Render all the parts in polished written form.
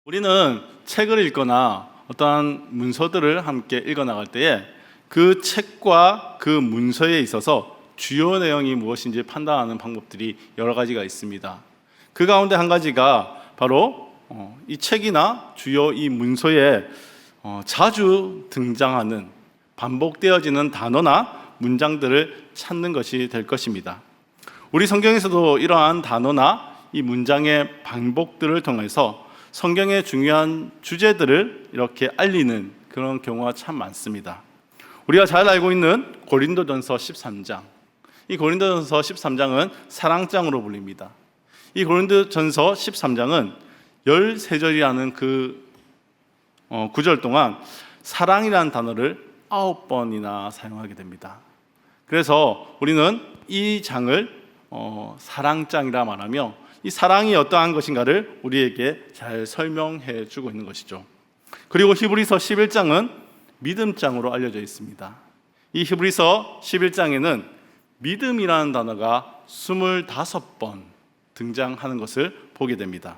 우리는 책을 읽거나 어떠한 문서들을 함께 읽어 나갈 때에 그 책과 그 문서에 있어서 주요 내용이 무엇인지 판단하는 방법들이 여러 가지가 있습니다. 그 가운데 한 가지가 바로 이 책이나 주요 이 문서에 자주 등장하는 반복되어지는 단어나 문장들을 찾는 것이 될 것입니다. 우리 성경에서도 이러한 단어나 이 문장의 반복들을 통해서 성경의 중요한 주제들을 이렇게 알리는 그런 경우가 참 많습니다. 우리가 잘 알고 있는 고린도전서 13장, 이 고린도전서 13장은 사랑장으로 불립니다. 이 고린도전서 13장은 13절이라는 그 구절 동안 사랑이라는 단어를 9번이나 사용하게 됩니다. 그래서 우리는 이 장을 사랑장이라 말하며 이 사랑이 어떠한 것인가를 우리에게 잘 설명해 주고 있는 것이죠. 그리고 히브리서 11장은 믿음장으로 알려져 있습니다. 이 히브리서 11장에는 믿음이라는 단어가 25번 등장하는 것을 보게 됩니다.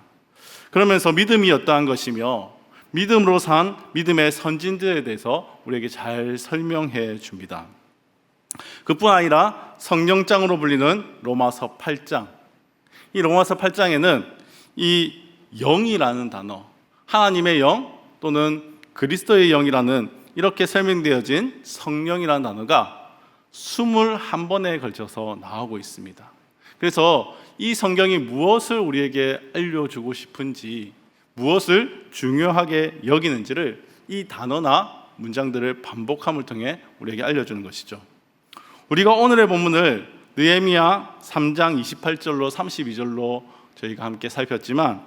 그러면서 믿음이 어떠한 것이며 믿음으로 산 믿음의 선진들에 대해서 우리에게 잘 설명해 줍니다. 그뿐 아니라 성령장으로 불리는 로마서 8장, 이 로마서 8장에는 이 영이라는 단어, 하나님의 영 또는 그리스도의 영이라는 이렇게 설명되어진 성령이라는 단어가 21번에 걸쳐서 나오고 있습니다. 그래서 이 성경이 무엇을 우리에게 알려주고 싶은지, 무엇을 중요하게 여기는지를 이 단어나 문장들을 반복함을 통해 우리에게 알려주는 것이죠. 우리가 오늘의 본문을 느헤미야 3장 28절로 32절로 저희가 함께 살폈지만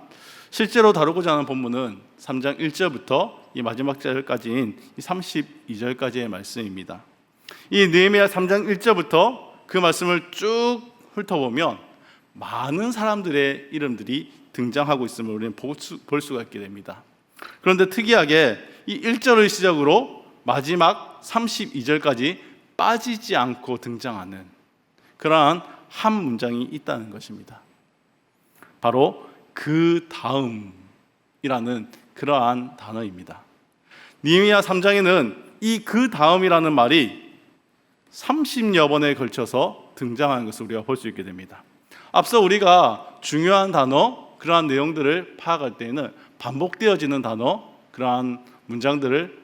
실제로 다루고자 하는 본문은 3장 1절부터 이 마지막 절까지인 이 32절까지의 말씀입니다. 이 느헤미야 3장 1절부터 그 말씀을 쭉 훑어보면 많은 사람들의 이름들이 등장하고 있음을 우리는 볼 수가 있게 됩니다. 그런데 특이하게 이 1절을 시작으로 마지막 32절까지 빠지지 않고 등장하는 그러한 한 문장이 있다는 것입니다. 바로 그 다음이라는 그러한 단어입니다. 느헤미야 3장에는 이 그 다음이라는 말이 30여 번에 걸쳐서 등장하는 것을 우리가 볼 수 있게 됩니다. 앞서 우리가 중요한 단어, 그러한 내용들을 파악할 때에는 반복되어지는 단어, 그러한 문장들을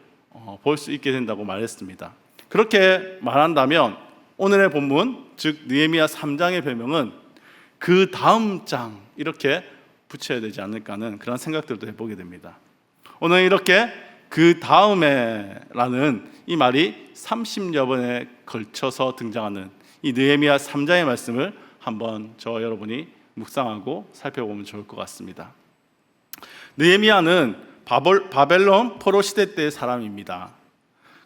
볼 수 있게 된다고 말했습니다. 그렇게 말한다면 오늘의 본문, 즉 느헤미야 3장의 별명은 그 다음 장 이렇게 붙여야 되지 않을까 하는 그런 생각들도 해보게 됩니다. 오늘 이렇게 그 다음에 라는 이 말이 30여 번에 걸쳐서 등장하는 이 느헤미야 3장의 말씀을 한번 저와 여러분이 묵상하고 살펴보면 좋을 것 같습니다. 느헤미야는 바벨론 포로 시대 때의 사람입니다.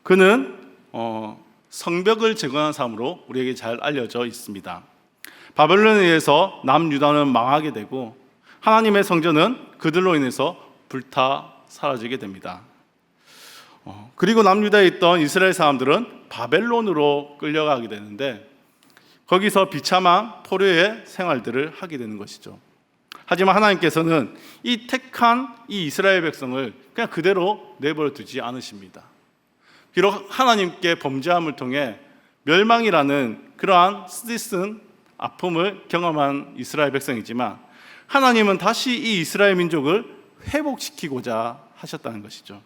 그는 성벽을 재건한 사람으로 우리에게 잘 알려져 있습니다. 바벨론에 의해서 남유다는 망하게 되고 하나님의 성전은 그들로 인해서 불타 사라지게 됩니다. 그리고 남유다에 있던 이스라엘 사람들은 바벨론으로 끌려가게 되는데 거기서 비참한 포로의 생활들을 하게 되는 것이죠. 하지만 하나님께서는 이 택한 이 이스라엘 백성을 그냥 그대로 내버려 두지 않으십니다. 비록 하나님께 범죄함을 통해 멸망이라는 그러한 쓰디쓴 아픔을 경험한 이스라엘 백성이지만 하나님은 다시 이 이스라엘 민족을 회복시키고자 하셨다는 것이죠.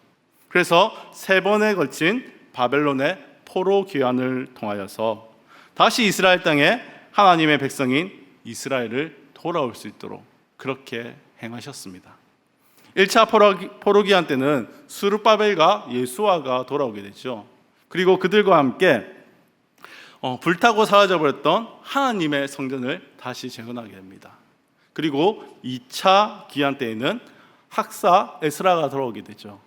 그래서 3번에 걸친 바벨론의 포로 귀환을 통하여서 다시 이스라엘 땅에 하나님의 백성인 이스라엘을 돌아올 수 있도록 그렇게 행하셨습니다. 1차 포로 귀환 때는 스룹바벨과 예수아가 돌아오게 되죠. 그리고 그들과 함께 불타고 사라져버렸던 하나님의 성전을 다시 재건하게 됩니다. 그리고 2차 귀환 때에는 학사 에스라가 돌아오게 되죠.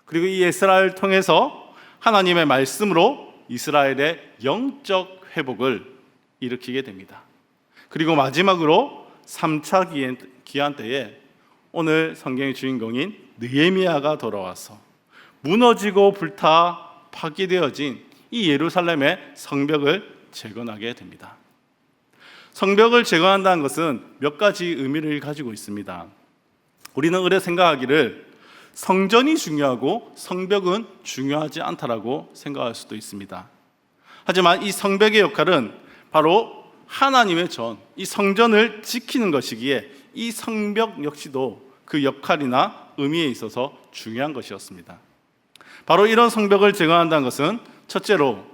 그리고 이 에스라를 통해서 하나님의 말씀으로 이스라엘의 영적 회복을 일으키게 됩니다. 그리고 마지막으로 3차 귀환 때에 오늘 성경의 주인공인 느헤미야가 돌아와서 무너지고 불타 파괴되어진 이 예루살렘의 성벽을 재건하게 됩니다. 성벽을 재건한다는 것은 몇 가지 의미를 가지고 있습니다. 우리는 의뢰 생각하기를 성전이 중요하고 성벽은 중요하지 않다라고 생각할 수도 있습니다. 하지만 이 성벽의 역할은 바로 하나님의 전, 이 성전을 지키는 것이기에 이 성벽 역시도 그 역할이나 의미에 있어서 중요한 것이었습니다. 바로 이런 성벽을 제거한다는 것은 첫째로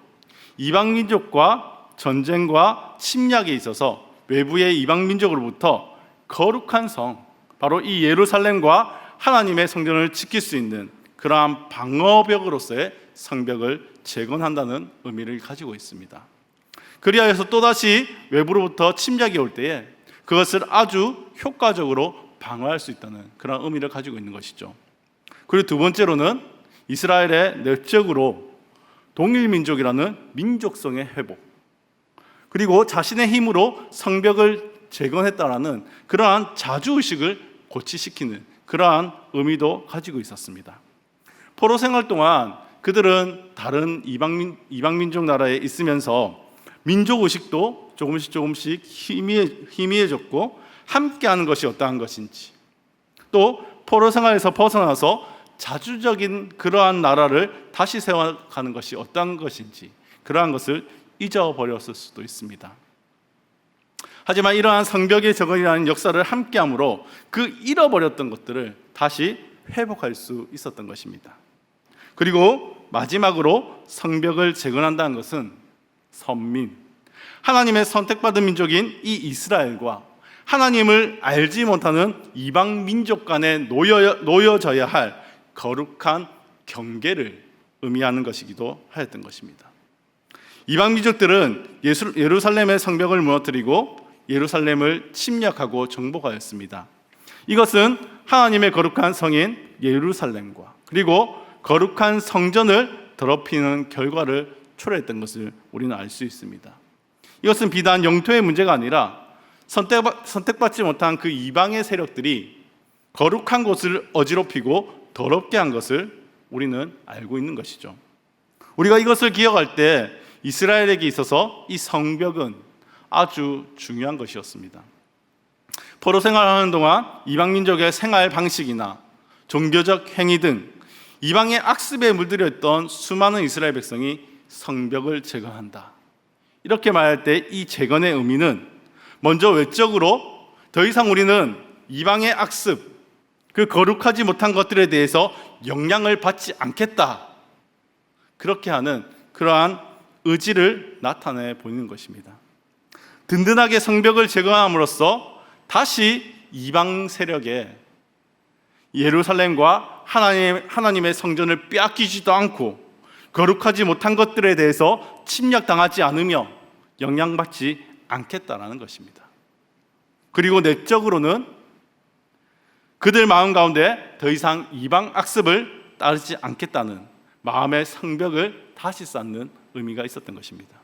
이방민족과 전쟁과 침략에 있어서 외부의 이방민족으로부터 거룩한 성, 바로 이 예루살렘과 하나님의 성전을 지킬 수 있는 그러한 방어벽으로서의 성벽을 재건한다는 의미를 가지고 있습니다. 그리하여서 또다시 외부로부터 침략이 올 때에 그것을 아주 효과적으로 방어할 수 있다는 그런 의미를 가지고 있는 것이죠. 그리고 두 번째로는 이스라엘의 내적으로 동일민족이라는 민족성의 회복, 그리고 자신의 힘으로 성벽을 재건했다라는 그러한 자주의식을 고취시키는 그러한 의미도 가지고 있었습니다. 포로 생활 동안 그들은 다른 이방민족 나라에 있으면서 민족의식도 조금씩 희미해졌고 함께하는 것이 어떠한 것인지, 또 포로 생활에서 벗어나서 자주적인 그러한 나라를 다시 세워가는 것이 어떠한 것인지 그러한 것을 잊어버렸을 수도 있습니다. 하지만 이러한 성벽의 재건이라는 역사를 함께함으로 그 잃어버렸던 것들을 다시 회복할 수 있었던 것입니다. 그리고 마지막으로 성벽을 재건한다는 것은 선민, 하나님의 선택받은 민족인 이 이스라엘과 하나님을 알지 못하는 이방 민족 간에 놓여져야 할 거룩한 경계를 의미하는 것이기도 하였던 것입니다. 이방 민족들은 예루살렘의 성벽을 무너뜨리고 예루살렘을 침략하고 정복하였습니다. 이것은 하나님의 거룩한 성인 예루살렘과 그리고 거룩한 성전을 더럽히는 결과를 초래했던 것을 우리는 알 수 있습니다. 이것은 비단 영토의 문제가 아니라 선택받지 못한 그 이방의 세력들이 거룩한 곳을 어지럽히고 더럽게 한 것을 우리는 알고 있는 것이죠. 우리가 이것을 기억할 때 이스라엘에게 있어서 이 성벽은 아주 중요한 것이었습니다. 포로 생활하는 동안 이방 민족의 생활 방식이나 종교적 행위 등 이방의 악습에 물들여 있던 수많은 이스라엘 백성이 성벽을 재건한다. 이렇게 말할 때 이 재건의 의미는 먼저 외적으로 더 이상 우리는 이방의 악습, 그 거룩하지 못한 것들에 대해서 영향을 받지 않겠다. 그렇게 하는 그러한 의지를 나타내 보이는 것입니다. 든든하게 성벽을 재건함으로써 다시 이방 세력에 예루살렘과 하나님의 성전을 빼앗기지도 않고 거룩하지 못한 것들에 대해서 침략당하지 않으며 영향받지 않겠다라는 것입니다. 그리고 내적으로는 그들 마음 가운데 더 이상 이방 악습을 따르지 않겠다는 마음의 성벽을 다시 쌓는 의미가 있었던 것입니다.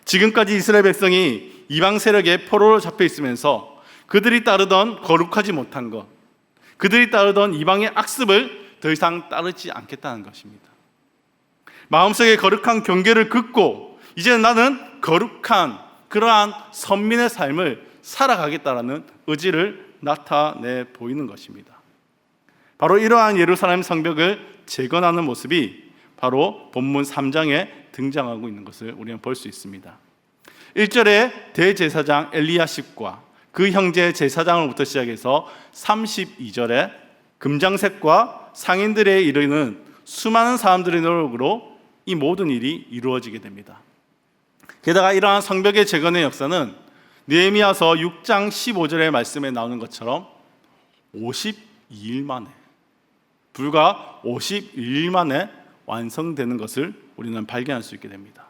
지금까지 이스라엘 백성이 이방 세력의 포로로 잡혀 있으면서 그들이 따르던 거룩하지 못한 것, 그들이 따르던 이방의 악습을 더 이상 따르지 않겠다는 것입니다. 마음속에 거룩한 경계를 긋고 이제는 나는 거룩한 그러한 선민의 삶을 살아가겠다라는 의지를 나타내 보이는 것입니다. 바로 이러한 예루살렘 성벽을 재건하는 모습이 바로 본문 3장에 등장하고 있는 것을 우리는 볼 수 있습니다. 1절에 대제사장 엘리야십과 그 형제 제사장으로부터 시작해서 32절에 금장색과 상인들에 이르는 수많은 사람들의 노력으로 이 모든 일이 이루어지게 됩니다. 게다가 이러한 성벽의 재건의 역사는 느헤미야서 6장 15절의 말씀에 나오는 것처럼 52일 만에, 불과 52일 만에 완성되는 것을 우리는 발견할 수 있게 됩니다.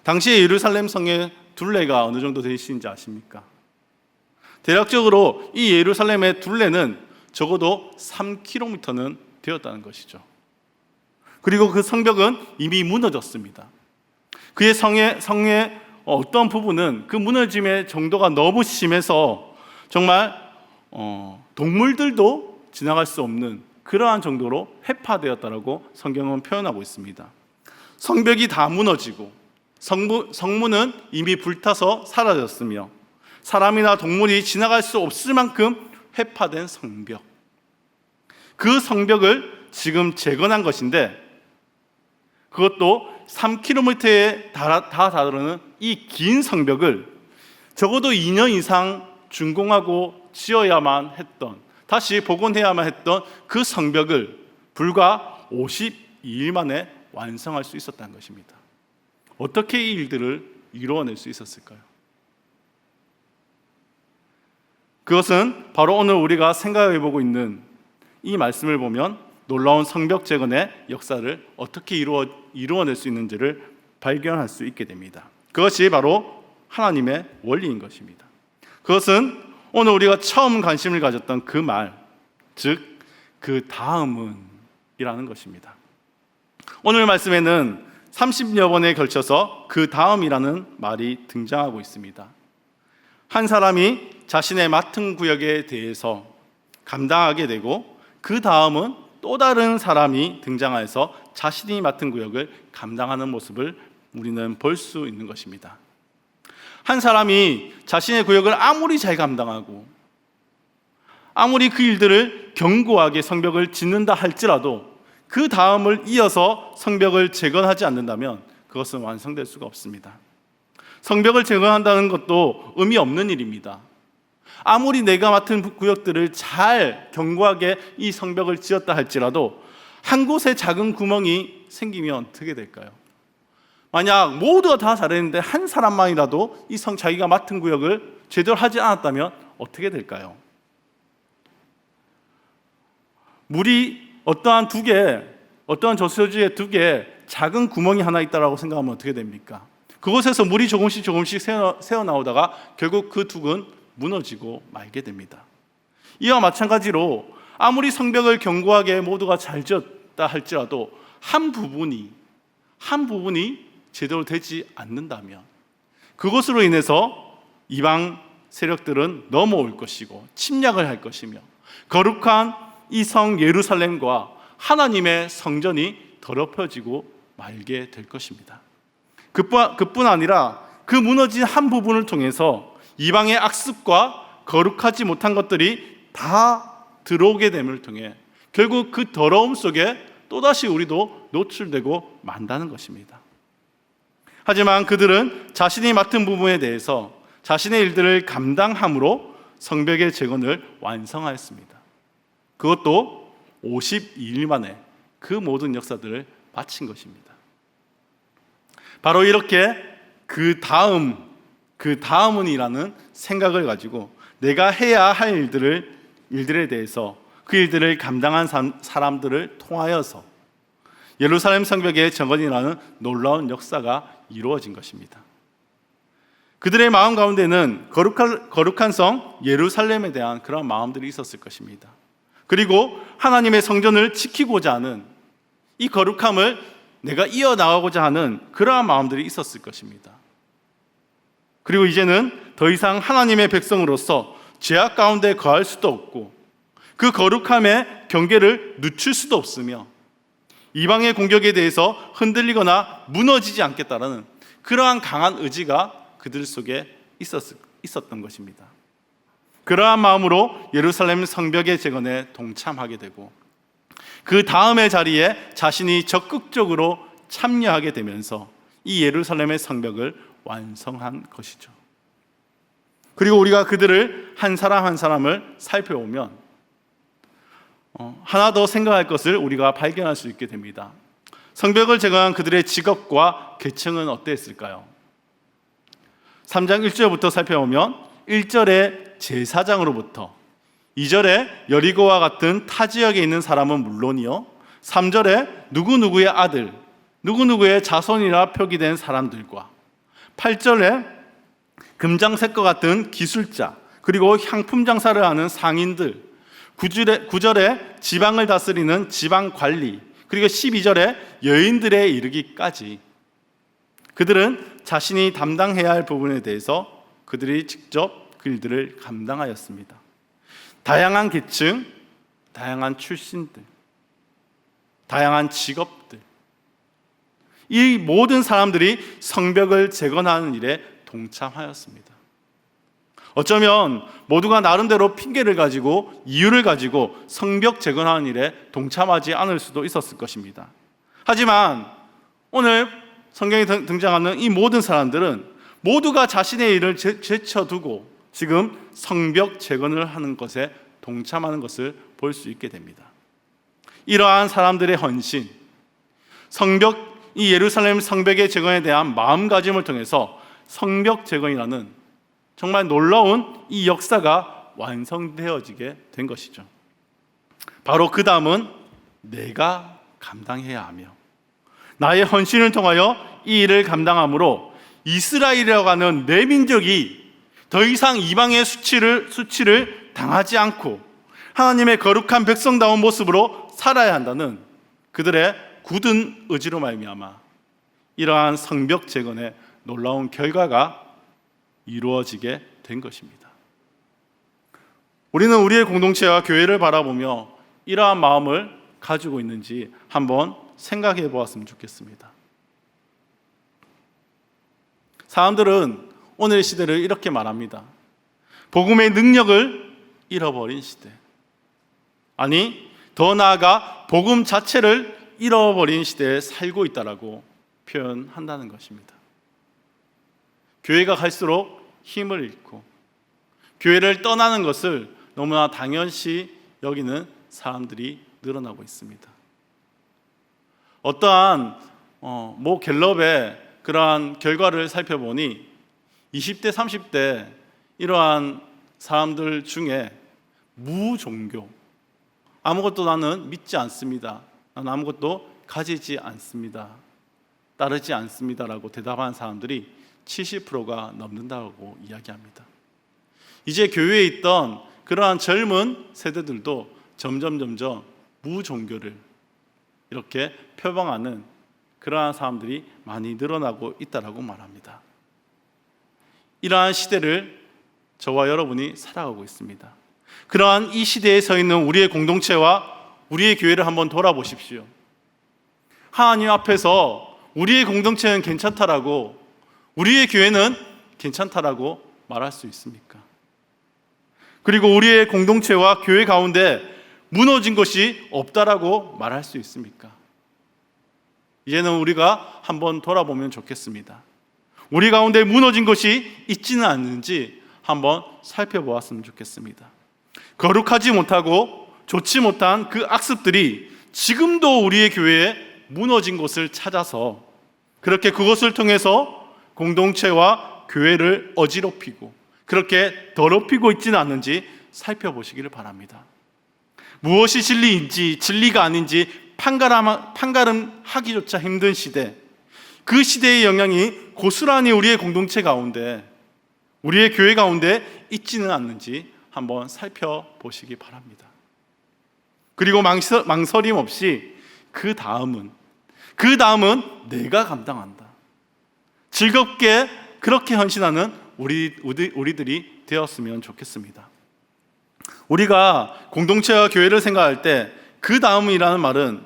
당시에 예루살렘 성의 둘레가 어느 정도 되시는지 아십니까? 대략적으로 이 예루살렘의 둘레는 적어도 3km는 되었다는 것이죠. 그리고 그 성벽은 이미 무너졌습니다. 그의 성의 어떤 부분은 그 무너짐의 정도가 너무 심해서 정말 동물들도 지나갈 수 없는 그러한 정도로 해파되었다라고 성경은 표현하고 있습니다. 성벽이 다 무너지고 성문은 이미 불타서 사라졌으며 사람이나 동물이 지나갈 수 없을 만큼 회파된 성벽, 그 성벽을 지금 재건한 것인데, 그것도 3km에 다 다다르는 이 긴 성벽을 적어도 2년 이상 준공하고 지어야만 했던, 다시 복원해야만 했던 그 성벽을 불과 52일 만에 완성할 수 있었다는 것입니다. 어떻게 이 일들을 이루어낼 수 있었을까요? 그것은 바로 오늘 우리가 생각해 보고 있는 이 말씀을 보면 놀라운 성벽 재건의 역사를 어떻게 이루어낼 수 있는지를 발견할 수 있게 됩니다. 그것이 바로 하나님의 원리인 것입니다. 그것은 오늘 우리가 처음 관심을 가졌던 그 말, 즉 그 다음은 이라는 것입니다. 오늘 말씀에는 30여 번에 걸쳐서 그 다음이라는 말이 등장하고 있습니다. 한 사람이 자신의 맡은 구역에 대해서 감당하게 되고, 그 다음은 또 다른 사람이 등장해서 자신이 맡은 구역을 감당하는 모습을 우리는 볼 수 있는 것입니다. 한 사람이 자신의 구역을 아무리 잘 감당하고 아무리 그 일들을 견고하게 성벽을 짓는다 할지라도 그 다음을 이어서 성벽을 재건하지 않는다면 그것은 완성될 수가 없습니다. 성벽을 재건한다는 것도 의미 없는 일입니다. 아무리 내가 맡은 구역들을 잘 견고하게 이 성벽을 지었다 할지라도 한 곳에 작은 구멍이 생기면 어떻게 될까요? 만약 모두가 다 잘했는데 한 사람만이라도 이 자기가 맡은 구역을 제대로 하지 않았다면 어떻게 될까요? 물이 어떠한 저수지에 2개 작은 구멍이 하나 있다라고 생각하면 어떻게 됩니까? 그곳에서 물이 조금씩 새어나오다가 결국 그 둑은 무너지고 말게 됩니다. 이와 마찬가지로 아무리 성벽을 견고하게 모두가 잘 지었다 할지라도 한 부분이 제대로 되지 않는다면 그것으로 인해서 이방 세력들은 넘어올 것이고 침략을 할 것이며 거룩한 이 성 예루살렘과 하나님의 성전이 더럽혀지고 말게 될 것입니다. 그뿐 아니라 그 무너진 한 부분을 통해서 이방의 악습과 거룩하지 못한 것들이 다 들어오게 됨을 통해 결국 그 더러움 속에 또다시 우리도 노출되고 만다는 것입니다. 하지만 그들은 자신이 맡은 부분에 대해서 자신의 일들을 감당함으로 성벽의 재건을 완성하였습니다. 그것도 52일 만에 그 모든 역사들을 마친 것입니다. 바로 이렇게 그 다음은이라는 생각을 가지고 내가 해야 할 일들에 대해서 그 일들을 감당한 사람들을 통하여서 예루살렘 성벽의 재건이라는 놀라운 역사가 이루어진 것입니다. 그들의 마음 가운데는 거룩한 성 예루살렘에 대한 그런 마음들이 있었을 것입니다. 그리고 하나님의 성전을 지키고자 하는 이 거룩함을 내가 이어나가고자 하는 그러한 마음들이 있었을 것입니다. 그리고 이제는 더 이상 하나님의 백성으로서 죄악 가운데 거할 수도 없고 그 거룩함의 경계를 늦출 수도 없으며 이방의 공격에 대해서 흔들리거나 무너지지 않겠다라는 그러한 강한 의지가 그들 속에 있었던 것입니다. 그러한 마음으로 예루살렘 성벽의 재건에 동참하게 되고 그 다음의 자리에 자신이 적극적으로 참여하게 되면서 이 예루살렘의 성벽을 완성한 것이죠. 그리고 우리가 그들을 한 사람 한 사람을 살펴보면 하나 더 생각할 것을 우리가 발견할 수 있게 됩니다. 성벽을 재건한 그들의 직업과 계층은 어땠을까요? 3장 1절부터 살펴보면 1절에 제사장으로부터 2절에 여리고와 같은 타 지역에 있는 사람은 물론이요 3절에 누구누구의 아들 누구누구의 자손이라 표기된 사람들과 8절에 금장색과 같은 기술자 그리고 향품 장사를 하는 상인들 9절에 지방을 다스리는 지방관리 그리고 12절에 여인들에 이르기까지 그들은 자신이 담당해야 할 부분에 대해서 그들이 직접 그 일들을 감당하였습니다. 다양한 계층, 다양한 출신들, 다양한 직업들 이 모든 사람들이 성벽을 재건하는 일에 동참하였습니다. 어쩌면 모두가 나름대로 핑계를 가지고 이유를 가지고 성벽 재건하는 일에 동참하지 않을 수도 있었을 것입니다. 하지만 오늘 성경에 등장하는 이 모든 사람들은 모두가 자신의 일을 제쳐두고 지금 성벽 재건을 하는 것에 동참하는 것을 볼 수 있게 됩니다. 이러한 사람들의 헌신, 이 예루살렘 성벽의 재건에 대한 마음가짐을 통해서 성벽 재건이라는 정말 놀라운 이 역사가 완성되어지게 된 것이죠. 바로 그 다음은 내가 감당해야 하며 나의 헌신을 통하여 이 일을 감당함으로 이스라엘이라고 하는 내 민족이 더 이상 이방의 수치를 당하지 않고 하나님의 거룩한 백성다운 모습으로 살아야 한다는 그들의 굳은 의지로 말미암아 이러한 성벽 재건의 놀라운 결과가 이루어지게 된 것입니다. 우리는 우리의 공동체와 교회를 바라보며 이러한 마음을 가지고 있는지 한번 생각해 보았으면 좋겠습니다. 사람들은 오늘 시대를 이렇게 말합니다. 복음의 능력을 잃어버린 시대. 아니, 더 나아가 복음 자체를 잃어버린 시대에 살고 있다라고 표현한다는 것입니다. 교회가 갈수록 힘을 잃고 교회를 떠나는 것을 너무나 당연시 여기는 사람들이 늘어나고 있습니다. 어떠한 모 갤럽의 그러한 결과를 살펴보니 20대, 30대 이러한 사람들 중에 무종교, 아무것도 나는 믿지 않습니다, 나는 아무것도 가지지 않습니다, 따르지 않습니다라고 대답한 사람들이 70%가 넘는다고 이야기합니다. 이제 교회에 있던 그러한 젊은 세대들도 점점 무종교를 이렇게 표방하는 그러한 사람들이 많이 늘어나고 있다라고 말합니다. 이러한 시대를 저와 여러분이 살아가고 있습니다. 그러한 이 시대에 서 있는 우리의 공동체와 우리의 교회를 한번 돌아보십시오. 하나님 앞에서 우리의 공동체는 괜찮다라고, 우리의 교회는 괜찮다라고 말할 수 있습니까? 그리고 우리의 공동체와 교회 가운데 무너진 것이 없다라고 말할 수 있습니까? 이제는 우리가 한번 돌아보면 좋겠습니다. 우리 가운데 무너진 것이 있지는 않는지 한번 살펴보았으면 좋겠습니다. 거룩하지 못하고 좋지 못한 그 악습들이 지금도 우리의 교회에 무너진 곳을 찾아서 그렇게 그것을 통해서 공동체와 교회를 어지럽히고 그렇게 더럽히고 있지는 않는지 살펴보시기를 바랍니다. 무엇이 진리인지 진리가 아닌지 판가름하기조차 힘든 시대, 그 시대의 영향이 고스란히 우리의 공동체 가운데, 우리의 교회 가운데 있지는 않는지 한번 살펴보시기 바랍니다. 그리고 망설임 없이 그 다음은 내가 감당한다, 즐겁게 그렇게 헌신하는 우리들이 되었으면 좋겠습니다. 우리가 공동체와 교회를 생각할 때 그 다음이라는 말은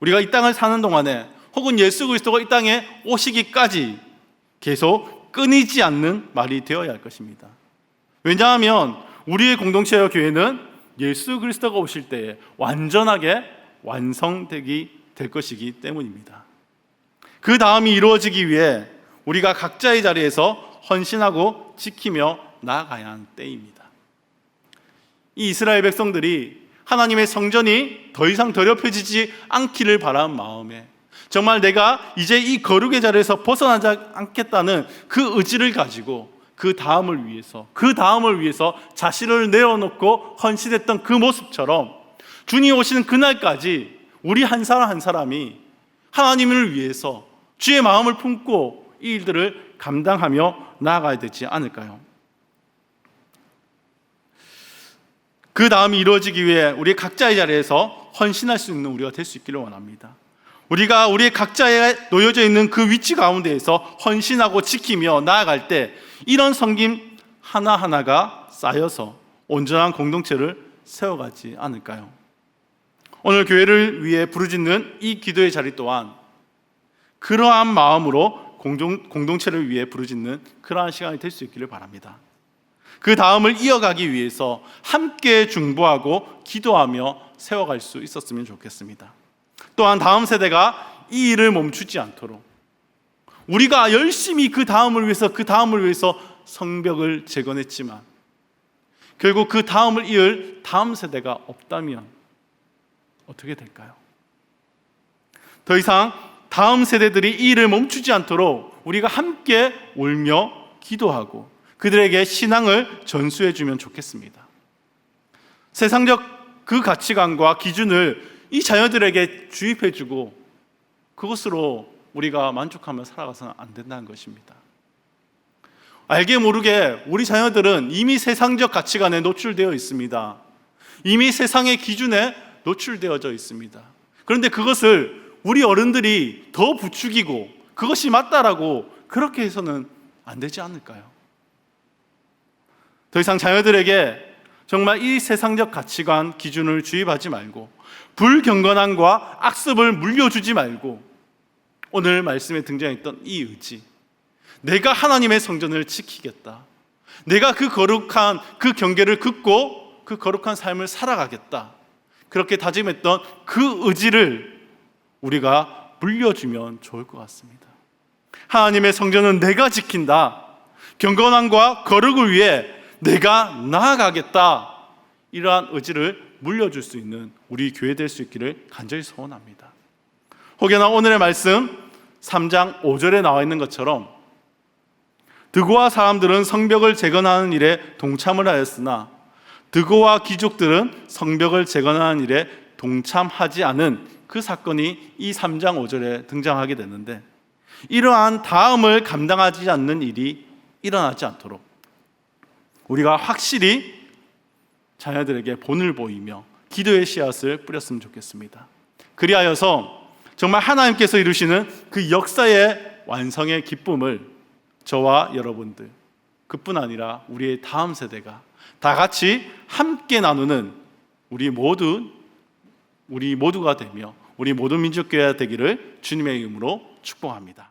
우리가 이 땅을 사는 동안에 혹은 예수 그리스도가 이 땅에 오시기까지 계속 끊이지 않는 말이 되어야 할 것입니다. 왜냐하면 우리의 공동체와 교회는 예수 그리스도가 오실 때에 완전하게 완성되기 될 것이기 때문입니다. 그 다음이 이루어지기 위해 우리가 각자의 자리에서 헌신하고 지키며 나아가야 하는 때입니다. 이 이스라엘 백성들이 하나님의 성전이 더 이상 더럽혀지지 않기를 바라는 마음에 정말 내가 이제 이 거룩의 자리에서 벗어나지 않겠다는 그 의지를 가지고 그 다음을 위해서 자신을 내어놓고 헌신했던 그 모습처럼 주님 오시는 그날까지 우리 한 사람 한 사람이 하나님을 위해서 주의 마음을 품고 이 일들을 감당하며 나아가야 되지 않을까요? 그 다음이 이루어지기 위해 우리 각자의 자리에서 헌신할 수 있는 우리가 될 수 있기를 원합니다. 우리가 우리의 각자에 놓여져 있는 그 위치 가운데에서 헌신하고 지키며 나아갈 때 이런 섬김 하나하나가 쌓여서 온전한 공동체를 세워가지 않을까요? 오늘 교회를 위해 부르짖는 이 기도의 자리 또한 그러한 마음으로 공동체를 위해 부르짖는 그러한 시간이 될 수 있기를 바랍니다. 그 다음을 이어가기 위해서 함께 중보하고 기도하며 세워갈 수 있었으면 좋겠습니다. 또한 다음 세대가 이 일을 멈추지 않도록 우리가 열심히 그 다음을 위해서 성벽을 재건했지만 결국 그 다음을 이을 다음 세대가 없다면 어떻게 될까요? 더 이상 다음 세대들이 이 일을 멈추지 않도록 우리가 함께 울며 기도하고 그들에게 신앙을 전수해주면 좋겠습니다. 세상적 그 가치관과 기준을 이 자녀들에게 주입해주고 그것으로 우리가 만족하며 살아가서는 안 된다는 것입니다. 알게 모르게 우리 자녀들은 이미 세상적 가치관에 노출되어 있습니다. 이미 세상의 기준에 노출되어져 있습니다. 그런데 그것을 우리 어른들이 더 부추기고 그것이 맞다라고 그렇게 해서는 안 되지 않을까요? 더 이상 자녀들에게 정말 이 세상적 가치관, 기준을 주입하지 말고 불경건함과 악습을 물려주지 말고 오늘 말씀에 등장했던 이 의지, 내가 하나님의 성전을 지키겠다, 내가 그 거룩한 그 경계를 긋고 그 거룩한 삶을 살아가겠다, 그렇게 다짐했던 그 의지를 우리가 물려주면 좋을 것 같습니다. 하나님의 성전은 내가 지킨다, 경건함과 거룩을 위해 내가 나아가겠다, 이러한 의지를 물려줄 수 있는 우리 교회 될 수 있기를 간절히 소원합니다. 혹여나 오늘의 말씀 3장 5절에 나와 있는 것처럼 드고와 사람들은 성벽을 재건하는 일에 동참을 하였으나 드고와 귀족들은 성벽을 재건하는 일에 동참하지 않은 그 사건이 이 3장 5절에 등장하게 되는데, 이러한 다음을 감당하지 않는 일이 일어나지 않도록 우리가 확실히 자녀들에게 본을 보이며 기도의 씨앗을 뿌렸으면 좋겠습니다. 그리하여서 정말 하나님께서 이루시는 그 역사의 완성의 기쁨을 저와 여러분들, 그뿐 아니라 우리의 다음 세대가 다 같이 함께 나누는 우리 모두가 되며 우리 모든 민족교회가 되기를 주님의 이름으로 축복합니다.